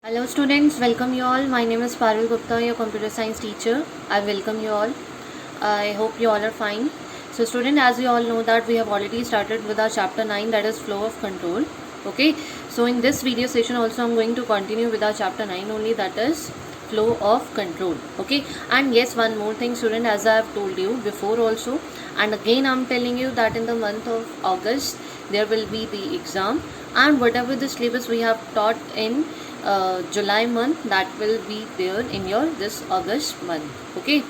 Hello students, welcome you all. My name is Parul Gupta, your computer science teacher. I welcome you all. I hope you all are fine. So student, as we all know that we have already started with our chapter 9, that is flow of control. Okay, so in this video session also I'm going to continue with our chapter 9 only, that is flow of control. Okay, and yes, one more thing student, as I have told you before also, and again I'm telling you that in the month of August there will be the exam, and whatever the syllabus we have taught in July month, that will be there in your this August month. Okay,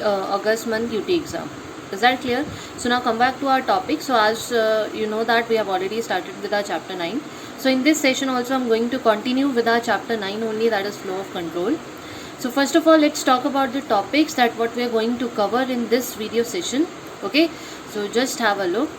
August month UT exam. Is that clear? So now come back to our topic. So as you know that we have already started with our chapter 9. So in this session also I'm going to continue with our chapter 9 only, that is flow of control. So first of all, let's talk about the topics that what we are going to cover in this video session. Okay, so just have a look.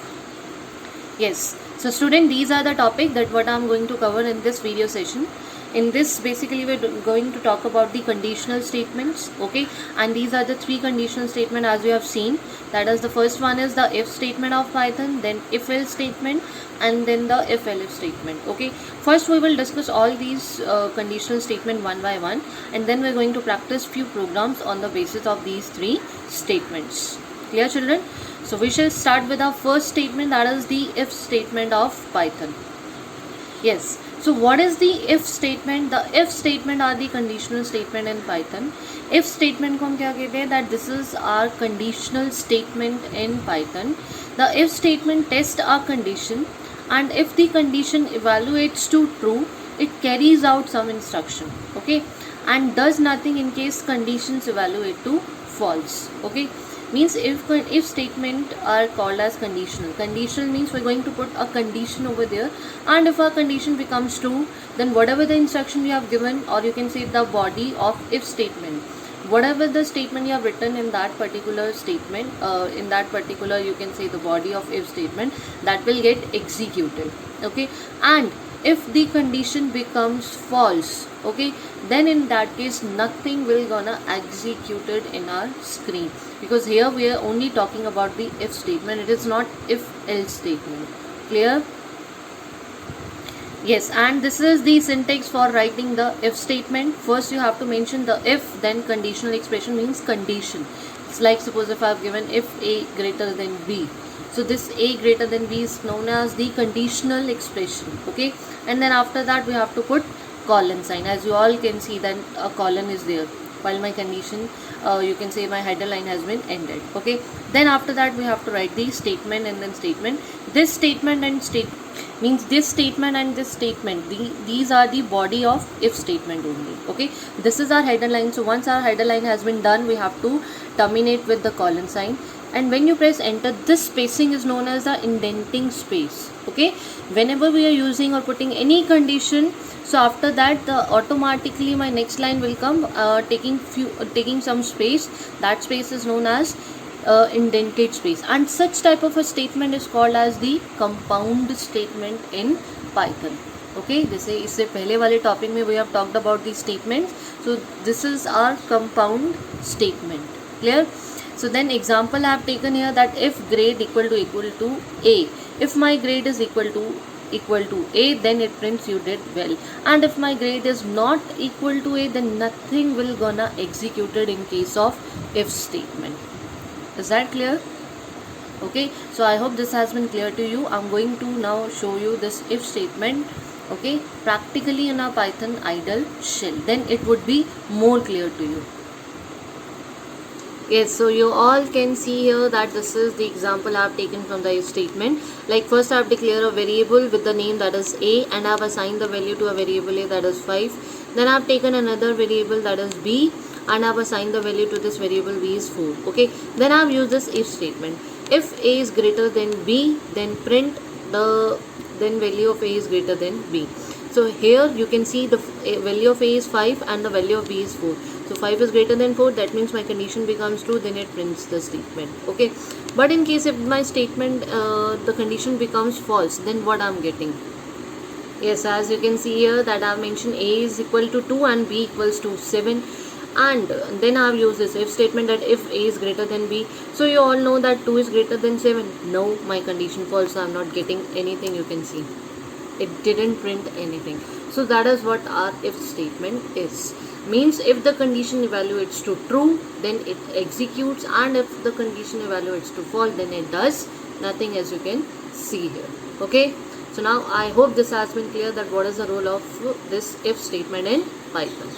Yes, so student, these are the topic that what I'm going to cover in this video session. In this, basically we're going to talk about the conditional statements. Okay, and these are the three conditional statements as we have seen. That is, the first one is the if statement of Python, then if else statement, and then the if elif statement. Okay, first we will discuss all these conditional statement one by one, and then we're going to practice few programs on the basis of these three statements. Clear children? So we shall start with our first statement, that is the if statement of Python. Yes, so what is the if statement? The if statement are the conditional statement in Python. If statement को हम क्या कहते हैं? That this is our conditional statement in Python. The if statement tests our condition, and if the condition evaluates to true, it carries out some instruction. Okay, and does nothing in case conditions evaluate to false. Okay, means if statement are called as conditional. Conditional means we're going to put a condition over there, and if our condition becomes true, then whatever the instruction we have given, or you can say the body of if statement, whatever the statement you have written in that particular statement, in that particular, you can say the body of if statement, that will get executed. Okay, and if the condition becomes false, okay, then in that case nothing will gonna executed in our screen, because here we are only talking about the if statement. It is not if else statement. Clear? Yes, and this is the syntax for writing the if statement. First you have to mention the if, then conditional expression means condition. It's like, suppose if I have given if a greater than b, so this a greater than b is known as the conditional expression. Okay, and then after that we have to put colon sign. As you all can see that a colon is there while my condition, you can say my header line has been ended. Okay, then after that we have to write the statement and then statement. This statement and state means this statement and this statement, these are the body of if statement only. Okay, this is our header line. So once our header line has been done, we have to terminate with the colon sign, and when you press enter, this spacing is known as the indenting space. Okay, whenever we are using or putting any condition, so after that the automatically my next line will come taking some space. That space is known as indented space, and such type of a statement is called as the compound statement in Python. Okay, जैसे इससे पहले वाले topic में we have talked about the statements, so this is our compound statement. Clear? So then example I have taken here, that if grade equal to a, if my grade is equal to a, then it prints you did well, and if my grade is not equal to a, then nothing will gonna executed in case of if statement. Is that clear? Okay, so I hope this has been clear to you. I'm going to now show you this if statement, okay, practically in a Python idle shell, then it would be more clear to you. Yes, so you all can see here that this is the example I have taken from the if statement. Like, first I have declared a variable with the name that is a, and I have assigned the value to a variable a, that is 5. Then I have taken another variable that is b, and I have assigned the value to this variable b is 4. Okay, then I have used this if statement. If a is greater than b, then print the value of a is greater than b. So here you can see the value of a is 5 and the value of b is 4. So 5 is greater than 4, that means my condition becomes true, then it prints the statement. Okay, but in case if my statement the condition becomes false, then what I am getting? Yes, as you can see here that I have mentioned a is equal to 2 and b equals to 7, and then I have used this if statement, that if a is greater than b. So you all know that 2 is greater than 7. No, my condition false, so I am not getting anything. You can see it didn't print anything. So that is what our if statement is. Means if the condition evaluates to true, then it executes, and if the condition evaluates to false, then it does nothing, as you can see here. Okay, so now I hope this has been clear that what is the role of this if statement in Python.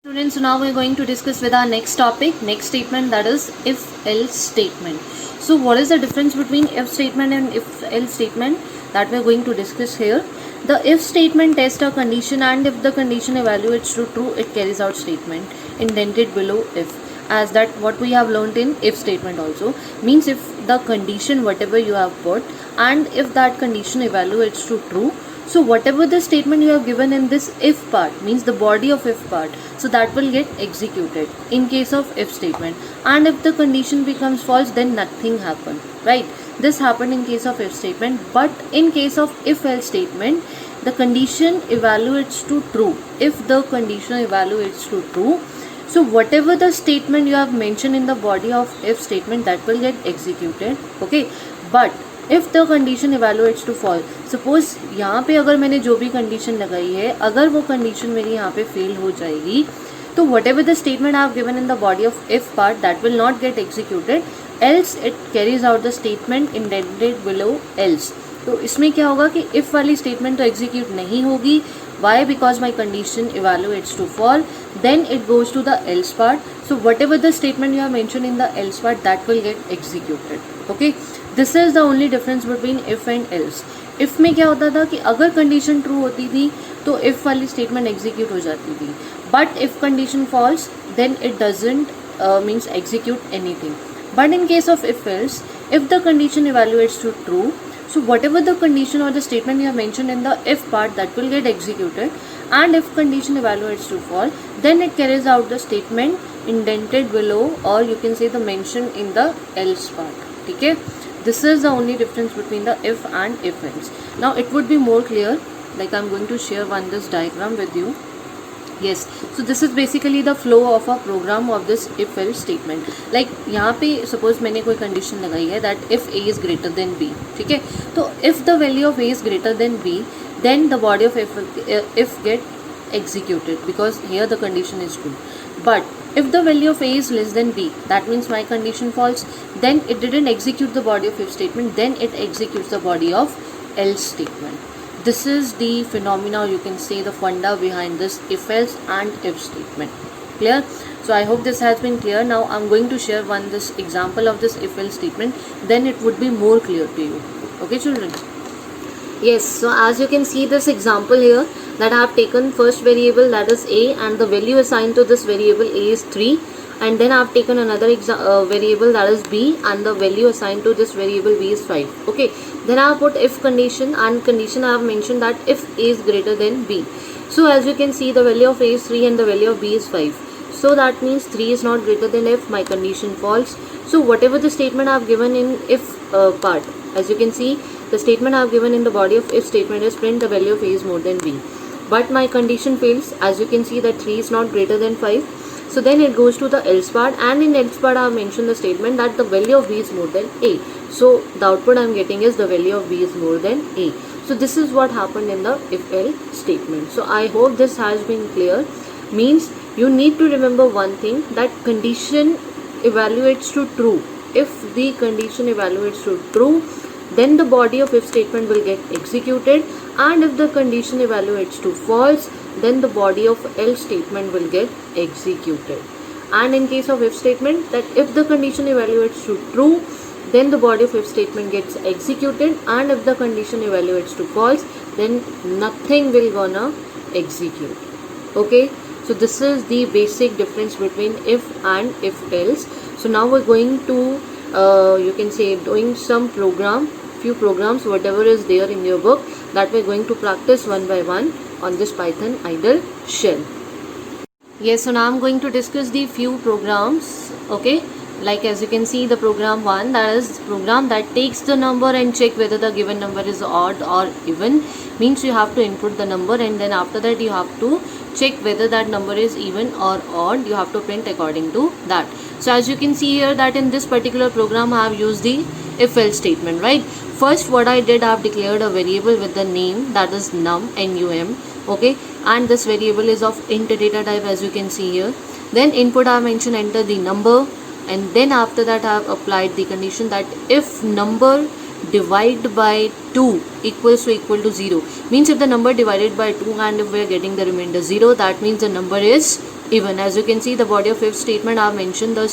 Students, so now we are going to discuss with our next topic, next statement, that is if else statement. So what is the difference between if statement and if else statement, that we are going to discuss here. The if statement tests a condition, and if the condition evaluates to true, it carries out statement indented below if, as that what we have learnt in if statement also. Means if the condition whatever you have put, and if that condition evaluates to true, so whatever the statement you have given in this if part, means the body of if part, so that will get executed in case of if statement. And if the condition becomes false, then nothing happened, right? This happened in case of if statement. But in case of if else statement, the condition evaluates to true. If the condition evaluates to true, so whatever the statement you have mentioned in the body of if statement, that will get executed. Okay, but if the condition evaluates to false, suppose यहाँ पे अगर मैंने जो भी condition लगाई है, अगर वो condition मेरी यहाँ पे fail हो जाएगी, तो whatever the statement I have given in the body of if part, that will not get executed, else it carries out the statement indented below else. तो इसमें क्या होगा कि if वाली statement तो execute नहीं होगी. Why? Because my condition evaluates to false, then it goes to the else part. So whatever the statement you have mentioned in the else part, that will get executed. Okay, this is the only difference between if and else. if में क्या होता था कि अगर condition true होती थी तो if वाली statement execute हो जाती थी, but if condition false, then it doesn't means execute anything. But in case of if else, if the condition evaluates to true, so whatever the condition or the statement you have mentioned in the if part, that will get executed, and if condition evaluates to false, then it carries out the statement indented below, or you can say the mention in the else part. Okay, this is the only difference between the if and if else. Now it would be more clear, like I'm going to share this diagram with you. Yes, so this is basically the flow of a program of this if else statement. Like यहाँ पे suppose मैंने कोई condition लगाई है that if a is greater than b, ठीक है, तो if the value of a is greater than b, then the body of if get executed, because here the condition is true. But if the value of a is less than b, that means my condition false, then it didn't execute the body of if statement, then it executes the body of else statement. This is the phenomena, or you can say the funda behind this if else and if statement. Clear? So I hope this has been clear. Now I'm going to share this example of this if else statement, then it would be more clear to you. Okay children? Yes, so as you can see this example here, that I have taken first variable, that is a, and the value assigned to this variable a is 3, and then I have taken another variable, that is b, and the value assigned to this variable b is 5. Okay, then I have put if condition, and condition I have mentioned that if a is greater than b. So as you can see, the value of a is 3 and the value of b is 5. So that means 3 is not greater than if, my condition false. So whatever the statement I have given in if part, as you can see, the statement I have given in the body of if statement is print the value of a is more than b. But my condition fails, as you can see that 3 is not greater than 5. So then it goes to the else part, and in else part I have mentioned the statement that the value of b is more than a. So the output I am getting is the value of b is more than a. So this is what happened in the if else statement. So I hope this has been clear. Means you need to remember one thing, that condition evaluates to true. If the condition evaluates to true, then the body of if statement will get executed, and if the condition evaluates to false, then the body of else statement will get executed. And in case of if statement, that if the condition evaluates to true, then the body of if statement gets executed, and if the condition evaluates to false, then nothing will gonna execute. Okay, so this is the basic difference between if and if else. So now we're going to you can say doing some few programs, whatever is there in your book, that we're going to practice one by one on this Python idle shell. Yes, so now I'm going to discuss the few programs. Okay, like as you can see the program 1, that is program that takes the number and check whether the given number is odd or even. Means you have to input the number and then after that you have to check whether that number is even or odd. You have to print according to that. So as you can see here that in this particular program I have used the if else statement, right? First what I did, I have declared a variable with the name, that is num, num, okay, and this variable is of int data type as you can see here. Then input I have mentioned enter the number, and then after that I have applied the condition that if number divide by 2 equals to equal to 0, means if the number divided by 2 and if we are getting the remainder 0, that means the number is even. As you can see the body of if statement I have mentioned the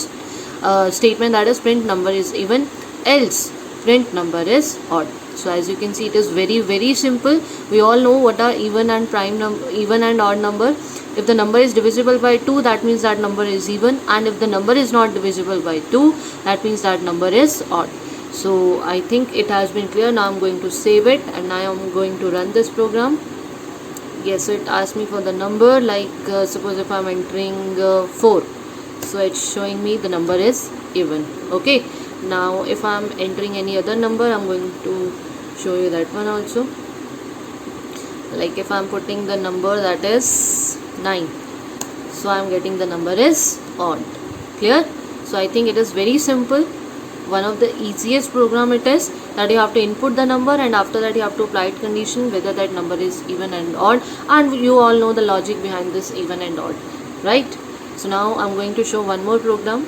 statement that is print number is even, else print number is odd. So as you can see it is very simple. We all know what are even and prime number, even and odd number. If the number is divisible by 2, that means that number is even, and if the number is not divisible by 2, that means that number is odd. So I think it has been clear. Now I'm going to save it and now I'm going to run this program. Yes, so it asked me for the number, like suppose if I'm entering 4, so it's showing me the number is even. Okay, now if I'm entering any other number, I'm going to show you that one also. Like if I'm putting the number that is 9, so I'm getting the number is odd. Clear? So I think it is very simple. One of the easiest program it is, that you have to input the number and after that you have to apply it condition whether that number is even and odd, and you all know the logic behind this even and odd, right? So now I'm going to show one more program.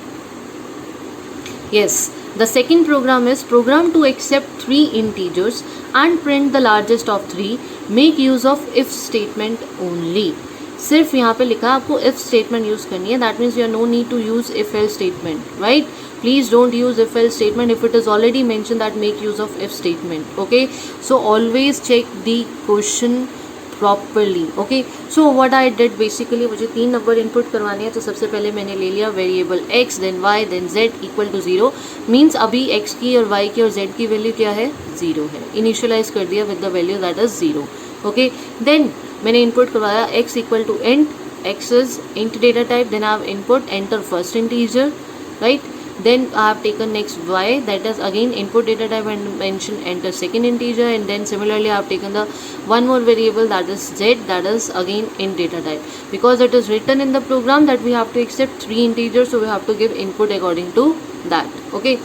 Yes, the second program is program to accept 3 integers and print the largest of 3. Make use of if statement only. सिर्फ यहाँ पे लिखा है आपको if statement use करनी है. That means you have no need to use if else statement, right? Please don't use if else statement if it is already mentioned that make use of if statement. Okay, so always check the question properly. Okay, so what I did basically, मुझे 3 number input करवाने हैं. तो सबसे पहले मैंने ले लिया variable x, then y, then z equal to 0. Means अभी x की और y की और z की वैल्यू क्या है, 0 है. इनिशियलाइज कर दिया with the value that is 0. Okay, then मैंने इनपुट करवाया x equal to int, x is int data type, then I have input enter first integer, right. Then I have taken next y, that is again input data type and mention enter second integer, and then similarly I have taken the one more variable that is z, that is again int data type, because it is written in the program that we have to accept 3 integers, so we have to give input according to that. Okay,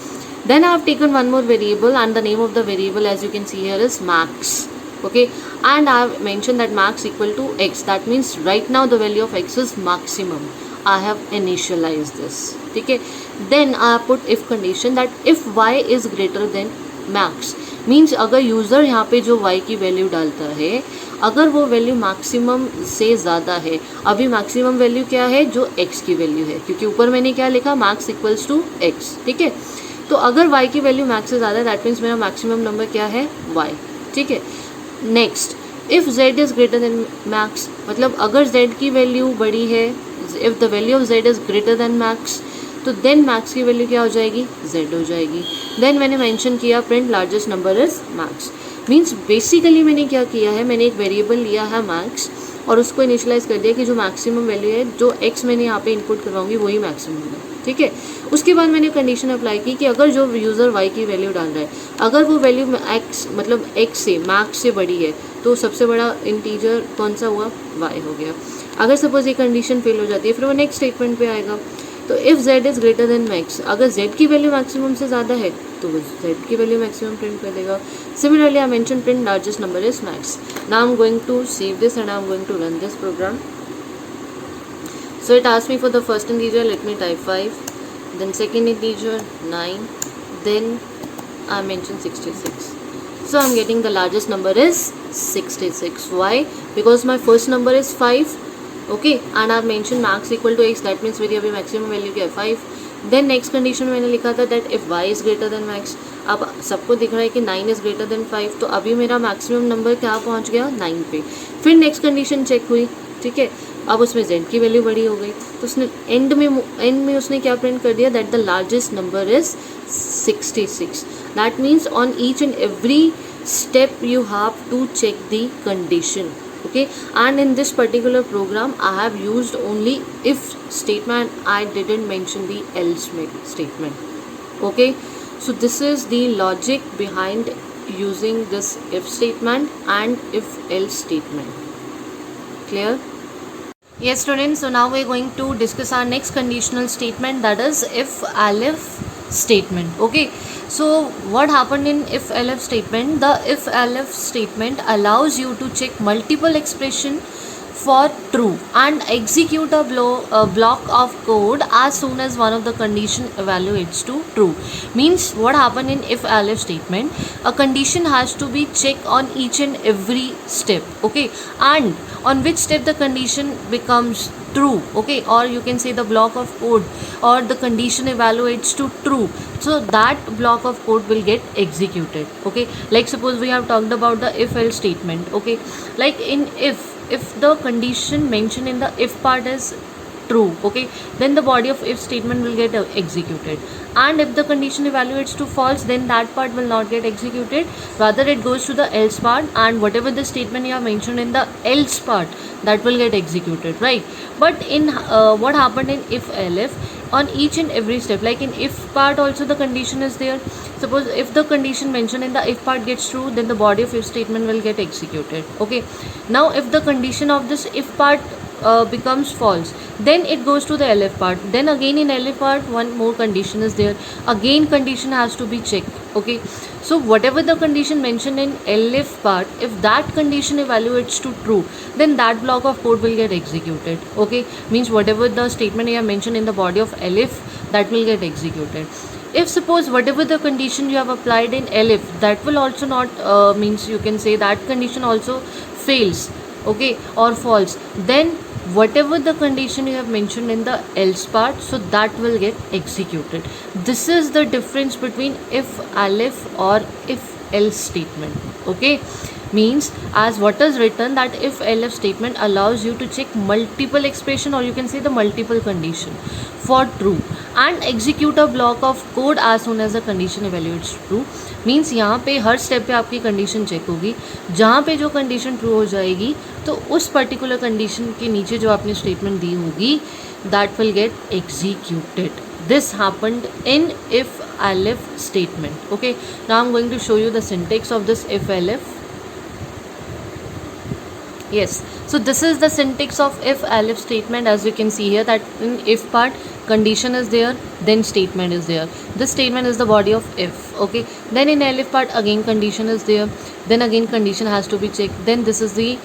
then I have taken one more variable and the name of the variable as you can see here is max. Okay, and I have mentioned that max equal to x, that means right now the value of x is maximum. I have initialized this. ठीक है, then I put if condition that if y is greater than max, means अगर user यहाँ पे जो y की value डालता है, अगर वो वैल्यू मैक्सिमम से ज़्यादा है, अभी मैक्सिमम वैल्यू क्या है, जो x की वैल्यू है, क्योंकि ऊपर मैंने क्या लिखा, max इक्वल्स टू x. ठीक है, तो अगर y की वैल्यू मैक्स से ज़्यादा है, दैट मीन्स मेरा मैक्सिमम नंबर क्या है, y. ठीक है, next if z is greater than max, मतलब अगर z की वैल्यू बड़ी है, if the value of z is greater than max, तो देन मैक्स की वैल्यू क्या हो जाएगी, z हो जाएगी. देन मैंने मेंशन किया print largest number is max. Means basically मैंने क्या किया है, मैंने एक वेरिएबल लिया है मैक्स और उसको इनिशियलाइज कर दिया कि जो मैक्सिमम वैल्यू है, जो x मैंने यहाँ पे इनपुट करवाऊंगी वही मैक्सिमम है. ठीक है, उसके बाद मैंने कंडीशन अप्लाई की कि अगर जो यूज़र y की वैल्यू डाल रहा है, अगर वो वैल्यू x मतलब x से मैक्स से बड़ी है, तो सबसे बड़ा इंटीजर कौन सा हुआ, y हो गया. अगर सपोज ये कंडीशन फेल हो जाती है, फिर वो नेक्स्ट स्टेटमेंट पे आएगा. तो if z is greater than max, अगर z की वैल्यू मैक्सिमम से ज़्यादा है तो वो z की वैल्यू मैक्सिमम प्रिंट कर देगा. Similarly I mention print largest number is max. Now I am going to save this and I am going to run this program. So it asked me for the first integer, let me type 5, then second integer 9, then I mentioned 66. So I'm getting the largest number is 66. Why? Because my first number is 5. Okay, and I've mentioned max equal to x, that means मेरी अभी maximum value क्या है, 5. Then next condition मैंने लिखा था that if y is greater than max. अब सबको दिख रहा है कि 9 is greater than 5, तो अभी मेरा maximum number क्या पहुंच गया, 9 पे. फिर next condition चेक हुई. ठीक है, अब उसमें z की वैल्यू बड़ी हो गई, तो उसने एंड में उसने क्या प्रिंट कर दिया, that the largest number is 66. That means on each and every step you have to check the condition. Okay, and in this particular program I have used only if statement, I didn't mention the else statement. Okay, so this is the logic behind using this if statement and if else statement. Clear? Yes students, so now we're going to discuss our next conditional statement, that is if elif statement. Okay, so what happened in if elif statement? The if elif statement allows you to check multiple expression for true and execute a block of code as soon as one of the condition evaluates to true. Means what happened in if elif statement, a condition has to be checked on each and every step. Okay, and on which step the condition becomes true. Okay, or you can say the block of code or the condition evaluates to true, so that block of code will get executed. Okay, like suppose we have talked about the if else statement. Okay, like in if the condition mentioned in the if part is true, okay, then the body of if statement will get executed, and if the condition evaluates to false, then that part will not get executed, rather it goes to the else part, and whatever the statement you have mentioned in the else part, that will get executed, right? But in what happened in if elif, on each and every step, like in if part also the condition is there. Suppose if the condition mentioned in the if part gets true, then the body of if statement will get executed. Okay, now if the condition of this if part becomes false, then it goes to the elif part. Then again in elif part one more condition is there, again condition has to be checked. Okay, so whatever the condition mentioned in elif part, if that condition evaluates to true, then that block of code will get executed. Okay, means whatever the statement you have mentioned in the body of elif, that will get executed. If suppose whatever the condition you have applied in elif, that will also not means you can say that condition also fails, okay, or false, then whatever the condition you have mentioned in the else part, so that will get executed. This is the difference between if elif or if else statement. Okay, means as what is written, that if elif statement allows you to check multiple expression, or you can say the multiple condition for true and execute a block of code as soon as the condition evaluates true. Means यहाँ पे हर step पे आपकी condition check होगी, जहाँ पे जो condition true हो जाएगी तो उस पर्टिकुलर कंडीशन के नीचे जो आपने स्टेटमेंट दी होगी, that will get executed. This happened in if elif statement. Okay, now I'm going to show you the syntax of this if elif. Yes, so this is the syntax of if elif statement. As you can see here, that in if part condition is there, then statement is there. This statement is the body of if. Okay, then in elif part again condition is there, then again condition has to be checked, then this is the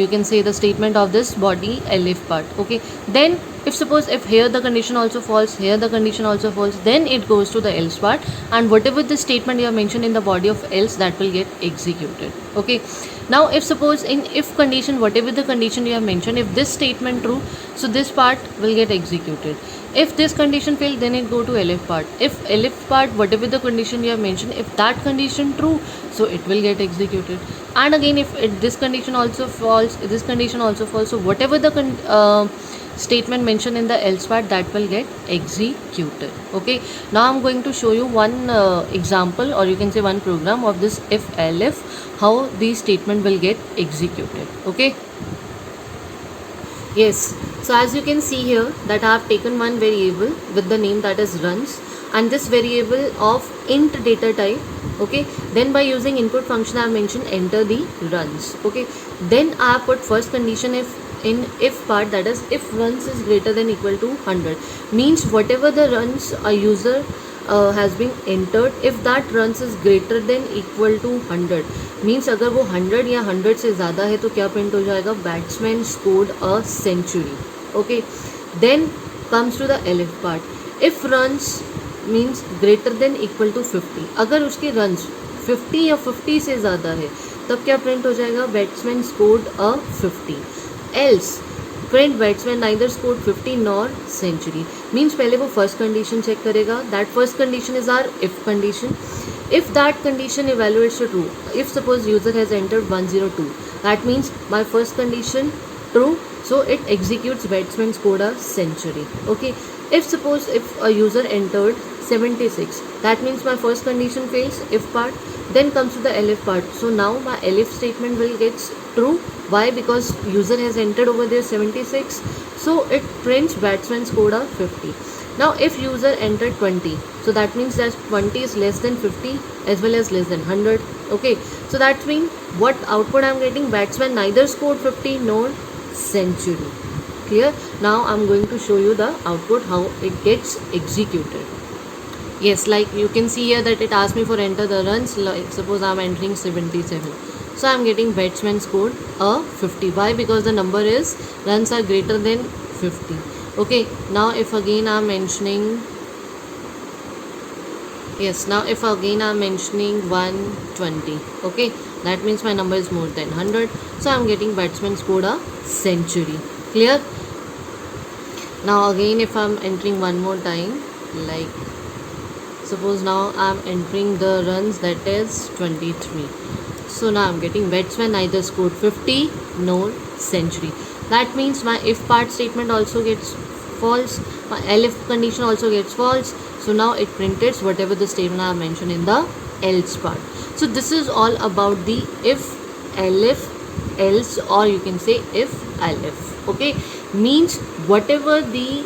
you can say the statement of this body elif part. Okay, then if suppose if here the condition also false, here the condition also false, then it goes to the else part, and whatever the statement you have mentioned in the body of else, that will get executed. Okay, now if suppose in if condition, whatever the condition you have mentioned, if this statement true, so this part will get executed. If this condition failed, then it go to elif part. If elif part, whatever the condition you have mentioned, if that condition true, so it will get executed. And again if this condition also false, this condition also false, so whatever the statement mentioned in the else part, that will get executed. Okay, now I'm going to show you one example, or you can say one program of this if elif, how the statement will get executed. Okay, yes, so as you can see here, that I have taken one variable with the name that is runs, and this variable of int data type. Okay, then by using input function I have mentioned enter the runs. Okay, then I have put first condition if part, that is if runs is greater than equal to 100, means whatever the runs a user has been entered, if that runs is greater than equal to 100, means अगर वो 100 या 100 से ज़्यादा है तो क्या print हो जाएगा, batsman scored a century. Okay, then comes to the elif part. If runs means greater than equal to 50, अगर उसके रन्स 50 या 50 से ज़्यादा है तब क्या प्रिंट हो जाएगा, batsman scored a 50. Else print batsman neither scored 50 nor century. Means पहले वो फर्स्ट कंडीशन चेक करेगा, that first condition is our if condition. If that condition evaluates to true, if suppose user has entered 102, that means my first condition true, so it executes batsman scored a century. Okay, if suppose if a user entered 76. That means my first condition fails, if part. Then comes to the elif part. So now my elif statement will get true. Why? Because user has entered over there 76. So it prints batsman scored a 50. Now if user entered 20, so that means that 20 is less than 50 as well as less than 100. Okay, so that means what output I am getting? Batsman neither scored 50 nor century. Clear? Now I'm going to show you the output, how it gets executed. Yes, like you can see here that it asked me for enter the runs. Like suppose I'm entering 77. So I'm getting batsman scored a 50. Why? Because the number is runs are greater than 50. Okay, now if again I'm mentioning, yes, now if again I'm mentioning 120, okay, that means my number is more than 100. So I'm getting batsman scored a century. Clear? Now again if I'm entering one more time, like suppose now I'm entering the runs, that is 23. So now I'm getting batsman neither scored 50 nor century. That means my if part statement also gets false, my elif condition also gets false. So now it printed whatever the statement I have mentioned in the else part. So this is all about the if, elif, else, or you can say if, elif. Okay, means whatever the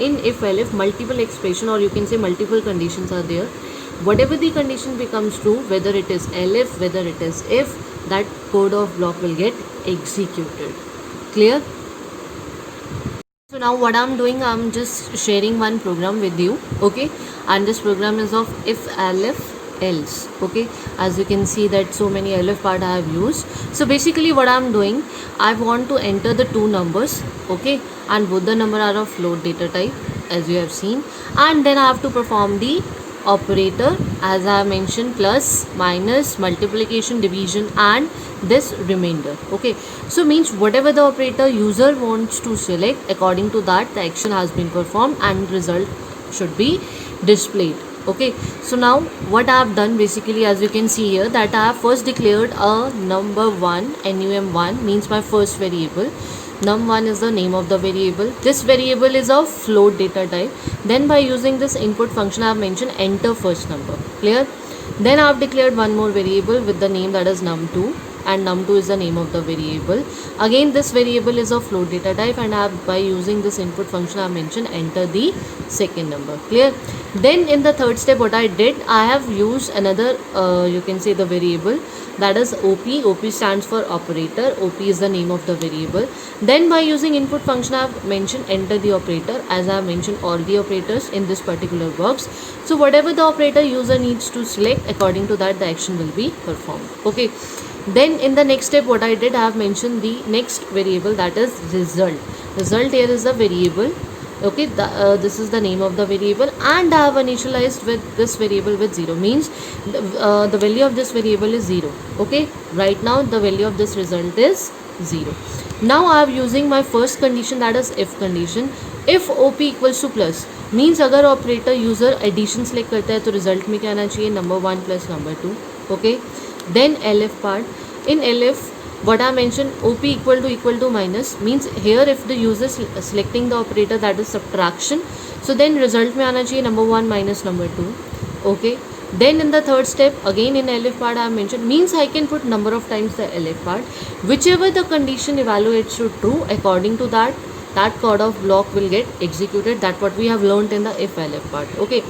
in if elif multiple expression, or you can say multiple conditions are there. Whatever the condition becomes true, whether it is elif, whether it is if, that code of block will get executed. Clear? So now what I'm doing, I'm just sharing one program with you, okay, and this program is of if, elif, else. Okay, as you can see that so many elif part I have used. So basically what I'm doing, I want to enter the two numbers, okay, and both the number are of float data type as you have seen, and then I have to perform the operator as I have mentioned, plus, minus, multiplication, division, and this remainder. Okay, so means whatever the operator user wants to select, according to that the action has been performed and result should be displayed. Okay, so now what I have done basically, as you can see here, that I have first declared a num1, num1 means my first variable. Num1 is the name of the variable. This variable is of float data type. Then by using this input function I have mentioned enter first number. Clear? Then I have declared one more variable with the name, that is num2, and num2 is the name of the variable. Again this variable is of float data type, and I have, by using this input function I have mentioned enter the second number. Clear? Then in the third step what I did, I have used another you can say the variable, that is op. Op stands for operator. Op is the name of the variable. Then by using input function I have mentioned enter the operator, as I have mentioned all the operators in this particular box. So whatever the operator user needs to select, according to that the action will be performed. Okay, then in the next step what I did, I have mentioned the next variable, that is result. Result here is the variable. Okay, this is the name of the variable, and I have initialized with this variable with 0, means the value of this variable is 0. Okay, right now the value of this result is 0. Now I am using my first condition, that is if condition. If op equals to plus, means अगर operator user addition select करता है तो result में क्या आना चाहिए, number 1 plus number 2. Okay, then elif part. In elif what I mentioned, op equal to minus, means here if the user selecting the operator, that is subtraction, so then result में आना चाहिए number 1 minus number 2. Okay, then in the third step again in elif part I have mentioned, means I can put number of times the elif part, whichever the condition evaluates to true, according to that code of block will get executed. That what we have learned in the if elif part. Okay,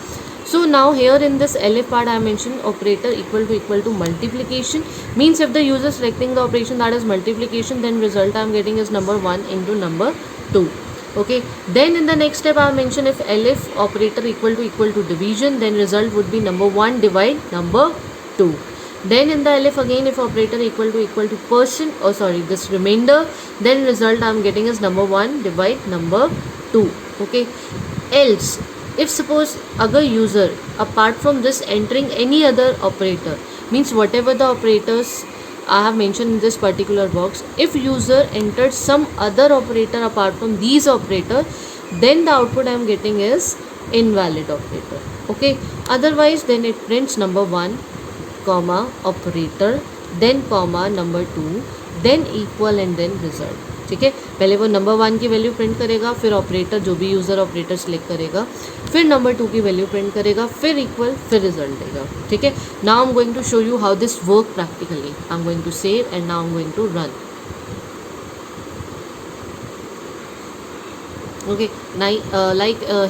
so now here in this elif part I mentioned operator equal to multiplication, means if the user selecting the operation, that is multiplication, then result I am getting is number 1 into number 2. Okay, then in the next step I mentioned if elif operator equal to division, then result would be number 1 divide number 2. Then in the elif again, if operator equal to percent, oh sorry, this remainder, then result I am getting is number 1 divide number 2. Okay, else if suppose अगर user apart from this entering any other operator, means whatever the operators I have mentioned in this particular box, if user entered some other operator apart from these operator, then the output I am getting is invalid operator. Okay, otherwise then it prints number 1 comma operator, then comma number 2, then equal, and then result. ठीक है, पहले वो number 1 की value print करेगा, फिर operator जो भी user operator select करेगा, फिर नंबर 2 की वैल्यू प्रिंट करेगा, फिर इक्वल, फिर रिजल्ट देगा, ठीक है. Now I am going to show you how this work practically. I am going to save and now I am going to run. Okay, now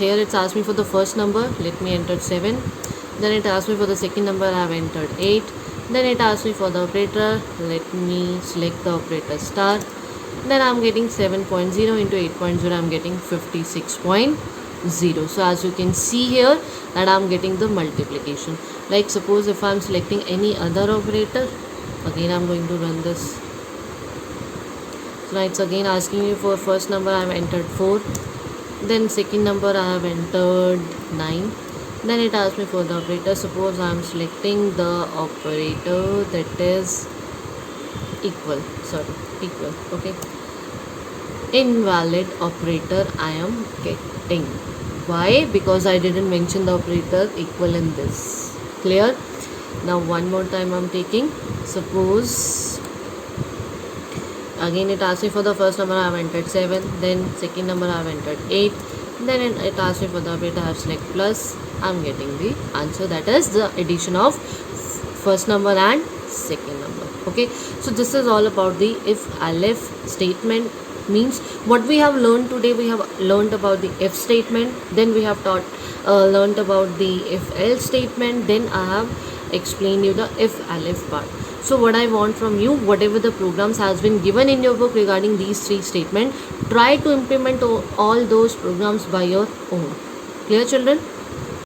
here it's asked me for the first number. Let me enter 7. Then it asks me for the second number. I have entered 8. Then it asks me for the operator. Let me select the operator star. Then I'm getting 7.0 into 8.0. I'm getting 56.0. So as you can see here that I'm getting the multiplication. Like suppose if I'm selecting any other operator, again I'm going to run this. So now it's again asking me for first number. I have entered 4. Then second number I have entered 9. Then it asks me for the operator. Suppose I am selecting the operator that is equal. Okay, invalid operator I am getting. Why? Because I didn't mention the operator equal in this. Clear? Now one more time I'm taking. Suppose again it asks me for the first number. I have entered 7. Then second number I have entered 8. Then it asks me for the operator. I have select plus. I'm getting the answer, that is the addition of first number and second number. Okay, so this is all about the if elif statement. Means what we have learned today, we have learned about the if statement, then we have learned about the if else statement, then I have explained you the if elif part. So what I want from you, whatever the programs has been given in your book regarding these 3 statements, try to implement all those programs by your own. Clear, children?